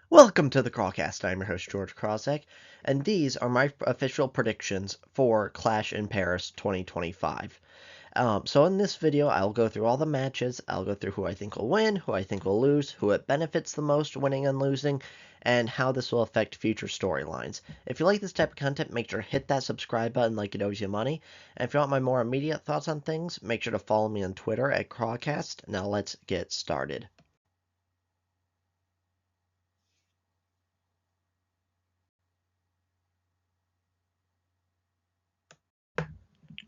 Welcome to the Crawlcast. I'm your host, George Krawczak, and these are my official predictions for Clash in Paris 2025. So in this video, I'll go through all the matches, I'll go through who I think will win, who I think will lose, who it benefits the most winning and losing, and how this will affect future storylines. If you like this type of content, make sure to hit that subscribe button like it owes you money. And if you want my more immediate thoughts on things, make sure to follow me on Twitter at Crawlcast. Now let's get started.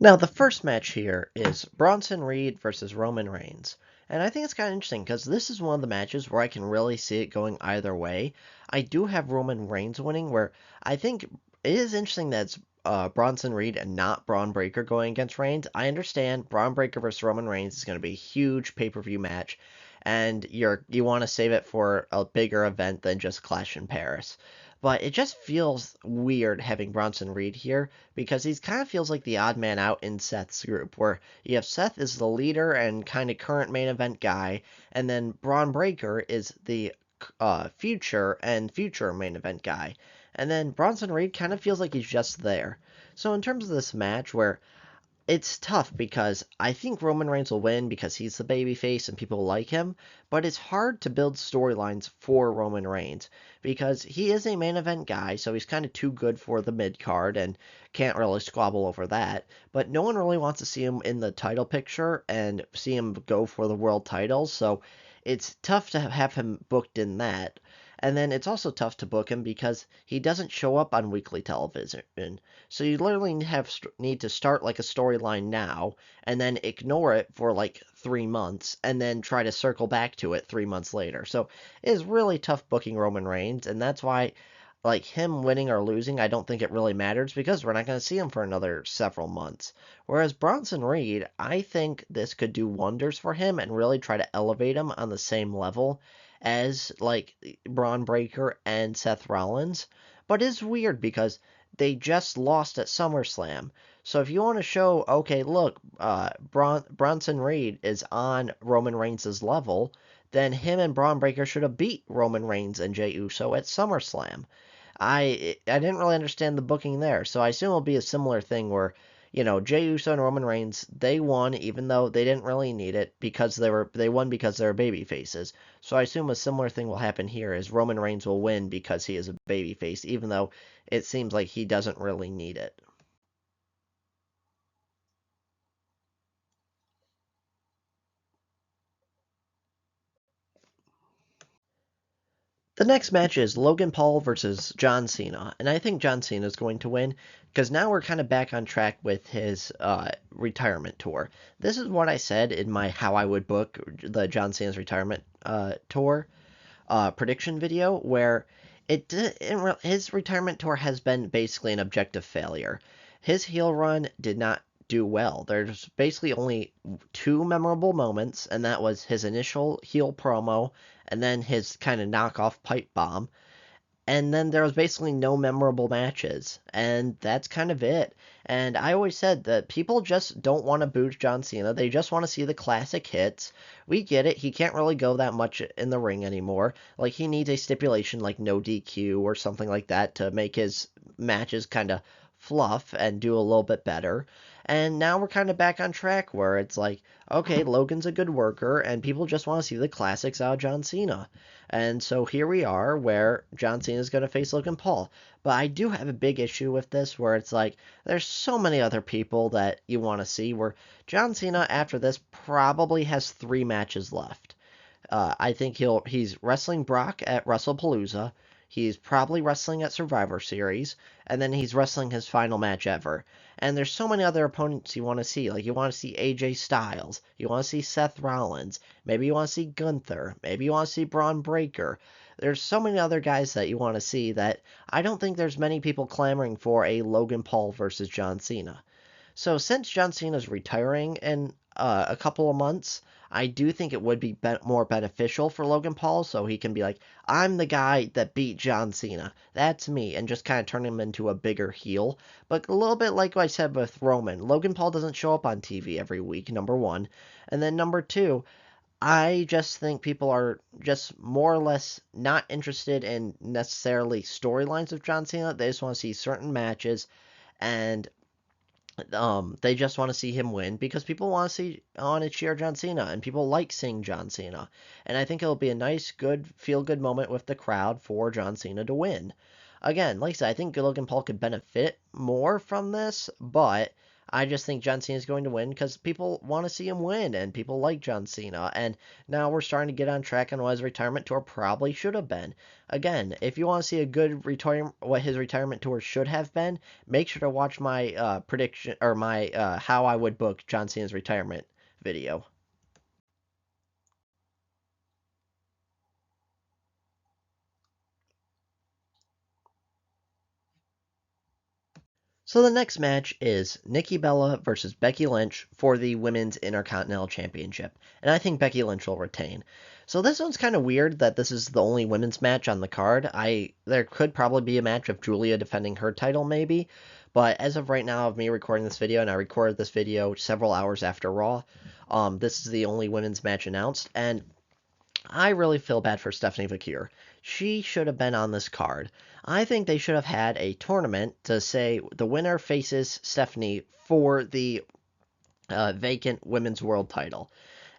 Now, the first match here is Bronson Reed versus Roman Reigns. And I think it's kind of interesting because this is one of the matches where I can really see it going either way. I do have Roman Reigns winning, where I think it is interesting that it's Bronson Reed and not Braun Breaker going against Reigns. I understand Braun Breaker versus Roman Reigns is going to be a huge pay-per-view match, and you want to save it for a bigger event than just Clash in Paris. But it just feels weird having Bronson Reed here because he kind of feels like the odd man out in Seth's group, where you have Seth as the leader and kind of current main event guy, and then Braun Breaker is the future main event guy. And then Bronson Reed kind of feels like he's just there. So in terms of this match, where it's tough because I think Roman Reigns will win because he's the babyface and people like him, but it's hard to build storylines for Roman Reigns because he is a main event guy, so he's kind of too good for the mid card and can't really squabble over that. But no one really wants to see him in the title picture and see him go for the world titles, so it's tough to have him booked in that. And then it's also tough to book him because he doesn't show up on weekly television. So you literally need to start like a storyline now and then ignore it for like 3 months and then try to circle back to it 3 months later. So it is really tough booking Roman Reigns, and that's why like him winning or losing, I don't think it really matters because we're not going to see him for another several months. Whereas Bronson Reed, I think this could do wonders for him and really try to elevate him on the same level as like Braun Breaker and Seth Rollins. But it's weird because they just lost at SummerSlam. So if you want to show, okay, look, Bronson Reed is on Roman Reigns' level, then him and Braun Breaker should have beat Roman Reigns and Jey Uso at SummerSlam. I didn't really understand the booking there, so I assume it'll be a similar thing where, Jey Uso and Roman Reigns, they won even though they didn't really need it because they won because they're baby faces. So I assume a similar thing will happen here is Roman Reigns will win because he is a baby face, even though it seems like he doesn't really need it. The next match is Logan Paul versus John Cena, and I think John Cena is going to win because now we're kind of back on track with his retirement tour. This is what I said in my how I would book the John Cena's retirement tour prediction video, where his retirement tour has been basically an objective failure. His heel run did not do well. There's basically only two memorable moments, and that was his initial heel promo and then his kind of knockoff pipe bomb. And then there was basically no memorable matches, and that's kind of it. And I always said that people just don't want to boo John Cena. They just want to see the classic hits. We get it. He can't really go that much in the ring anymore. Like, he needs a stipulation like no DQ or something like that to make his matches kind of fluff and do a little bit better. And now we're kind of back on track where it's like, okay, Logan's a good worker, and people just want to see the classics out of John Cena. And so here we are where John Cena is going to face Logan Paul. But I do have a big issue with this where it's like there's so many other people that you want to see where John Cena after this probably has 3 matches left. I think he's wrestling Brock at WrestlePalooza. He's probably wrestling at Survivor Series, and then he's wrestling his final match ever. And there's so many other opponents you want to see. Like you want to see AJ Styles, you want to see Seth Rollins, maybe you want to see Gunther, maybe you want to see Braun Breaker. There's so many other guys that you want to see that I don't think there's many people clamoring for a Logan Paul versus John Cena. So since John Cena's retiring in a couple of months, I do think it would be more beneficial for Logan Paul so he can be like, I'm the guy that beat John Cena. That's me, and just kind of turn him into a bigger heel. But a little bit like I said with Roman, Logan Paul doesn't show up on TV every week, number one. And then number two, I just think people are just more or less not interested in necessarily storylines of John Cena. They just want to see certain matches, and they just want to see him win because people want to cheer John Cena, and people like seeing John Cena. And I think it'll be a nice, good, feel good moment with the crowd for John Cena to win. Again, like I said, I think Logan Paul could benefit more from this, but I just think John Cena is going to win because people want to see him win, and people like John Cena. And now we're starting to get on track on what his retirement tour probably should have been. Again, if you want to see a good retirement, what his retirement tour should have been, make sure to watch my prediction or my how I would book John Cena's retirement video. So the next match is Nikki Bella versus Becky Lynch for the Women's Intercontinental Championship, and I think Becky Lynch will retain. So this one's kind of weird that this is the only women's match on the card. I There could probably be a match of Julia defending her title maybe, but as of right now of me recording this video, and I recorded this video several hours after Raw, this is the only women's match announced, and I really feel bad for Stephanie Vakir. She should have been on this card. I think they should have had a tournament to say the winner faces Stephanie for the vacant women's world title.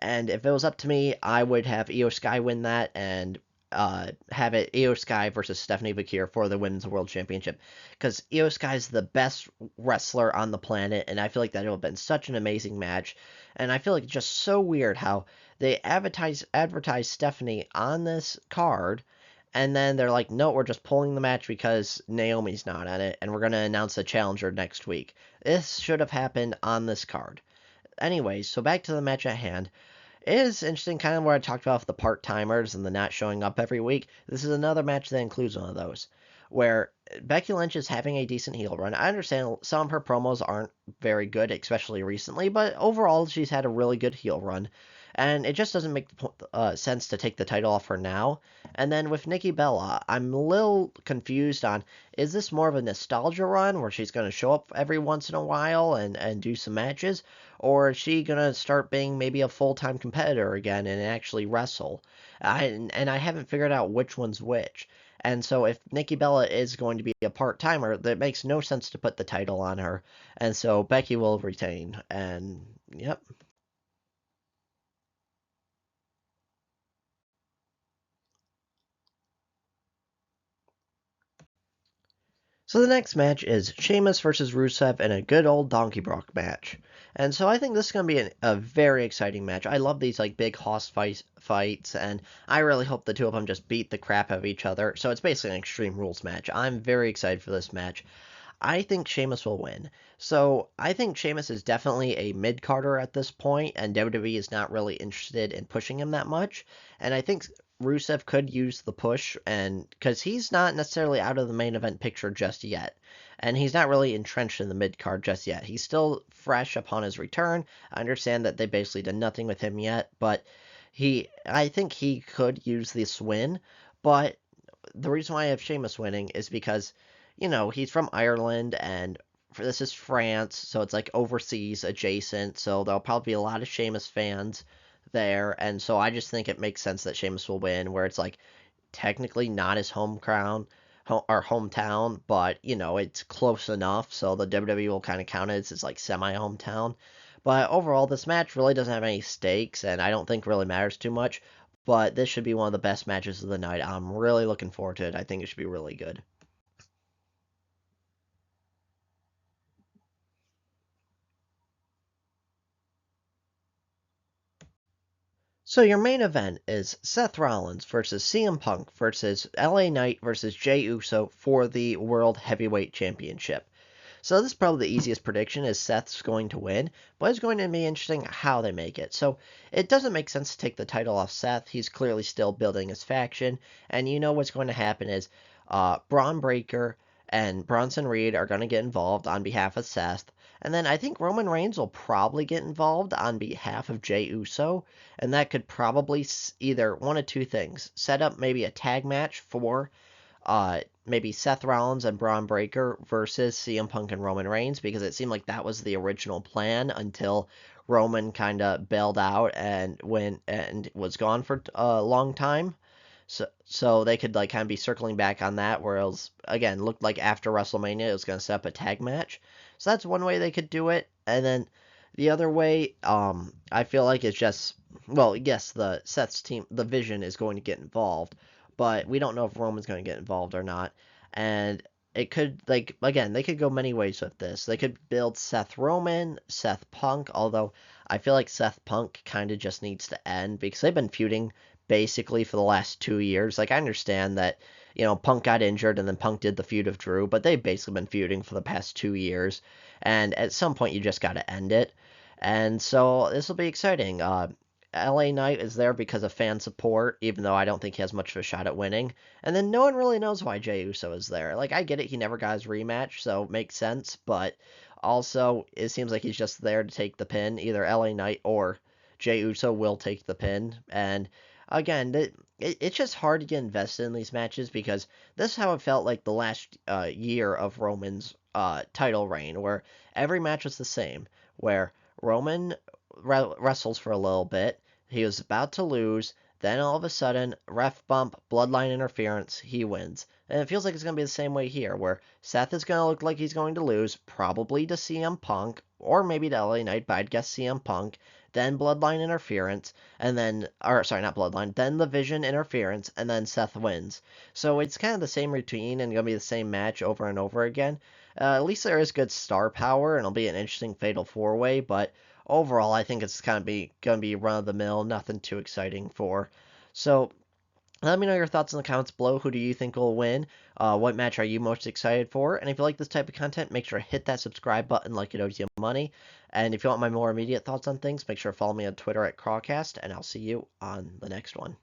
And if it was up to me, I would have Io Sky win that and have it Io Sky versus Stephanie Vakir for the Women's World Championship. Because Io Sky is the best wrestler on the planet, and I feel like that would have been such an amazing match. And I feel like it's just so weird how they advertise Stephanie on this card, and then they're like, no, we're just pulling the match because Naomi's not on it, and we're going to announce a challenger next week. This should have happened on this card. Anyways, so back to the match at hand. It is interesting, kind of what I talked about with the part timers and the not showing up every week. This is another match that includes one of those, where Becky Lynch is having a decent heel run. I understand some of her promos aren't very good, especially recently, but overall she's had a really good heel run. And it just doesn't make sense to take the title off her now. And then with Nikki Bella, I'm a little confused on, is this more of a nostalgia run where she's going to show up every once in a while and do some matches? Or is she going to start being maybe a full-time competitor again and actually wrestle? And I haven't figured out which one's which. And so if Nikki Bella is going to be a part-timer, that makes no sense to put the title on her. And so Becky will retain. And yep. So the next match is Sheamus versus Rusev in a good old Donkey Brock match. And so I think this is going to be a very exciting match. I love these like big fights, and I really hope the two of them just beat the crap out of each other. So it's basically an Extreme Rules match. I'm very excited for this match. I think Sheamus will win. So I think Sheamus is definitely a mid carder at this point, and WWE is not really interested in pushing him that much. And I think Rusev could use the push, and because he's not necessarily out of the main event picture just yet, and he's not really entrenched in the mid card just yet. He's still fresh upon his return. I understand that they basically did nothing with him yet, but I think he could use this win. But the reason why I have Sheamus winning is because, he's from Ireland and this is France, so it's like overseas adjacent, so there'll probably be a lot of Sheamus fans there, and so I just think it makes sense that Sheamus will win, where it's like technically not his home crown or hometown, but it's close enough, so the WWE will kind of count it as his like semi hometown. But overall, this match really doesn't have any stakes, and I don't think really matters too much. But this should be one of the best matches of the night. I'm really looking forward to it. I think it should be really good. So your main event is Seth Rollins versus CM Punk versus LA Knight versus Jey Uso for the World Heavyweight Championship. So this is probably the easiest prediction is Seth's going to win, but it's going to be interesting how they make it. So it doesn't make sense to take the title off Seth. He's clearly still building his faction, and you know what's going to happen is Braun Breaker and Bronson Reed are going to get involved on behalf of Seth, and then I think Roman Reigns will probably get involved on behalf of Jey Uso, and that could probably either one of two things: set up maybe a tag match for maybe Seth Rollins and Braun Breaker versus CM Punk and Roman Reigns, because it seemed like that was the original plan until Roman kind of bailed out and went and was gone for a long time. So they could like kind of be circling back on that, where it was again looked like after WrestleMania it was going to set up a tag match. So that's one way they could do it, and then the other way, I feel like it's just well, yes, the Seth's team, the Vision is going to get involved, but we don't know if Roman's going to get involved or not, and it could like again they could go many ways with this. They could build Seth Roman, Seth Punk, although I feel like Seth Punk kind of just needs to end because they've been feuding basically for the last 2 years. Like I understand that Punk got injured and then Punk did the feud of Drew, but they've basically been feuding for the past 2 years, and at some point you just got to end it. And so this will be exciting. LA Knight is there because of fan support, even though I don't think he has much of a shot at winning. And then no one really knows why Jey Uso is there. Like, I get it, he never got his rematch, so it makes sense, but also it seems like he's just there to take the pin. Either LA Knight or Jey Uso will take the pin. And again, it's just hard to get invested in these matches because this is how it felt like the last year of Roman's title reign, where every match was the same, where Roman wrestles for a little bit. He was about to lose. Then all of a sudden, ref bump, bloodline interference, he wins. And it feels like it's going to be the same way here, where Seth is going to look like he's going to lose, probably to CM Punk, or maybe to LA Knight, but I'd guess CM Punk. Then bloodline interference, and then, or sorry, not bloodline, then the Vision interference, and then Seth wins. So it's kind of the same routine and going to be the same match over and over again. At least there is good star power, and it'll be an interesting fatal four way, but overall, I think it's kind of gonna be run of the mill, nothing too exciting for. So let me know your thoughts in the comments below. Who do you think will win? What match are you most excited for? And if you like this type of content, make sure to hit that subscribe button like it owes you money. And if you want my more immediate thoughts on things, make sure to follow me on Twitter at Crawcast, and I'll see you on the next one.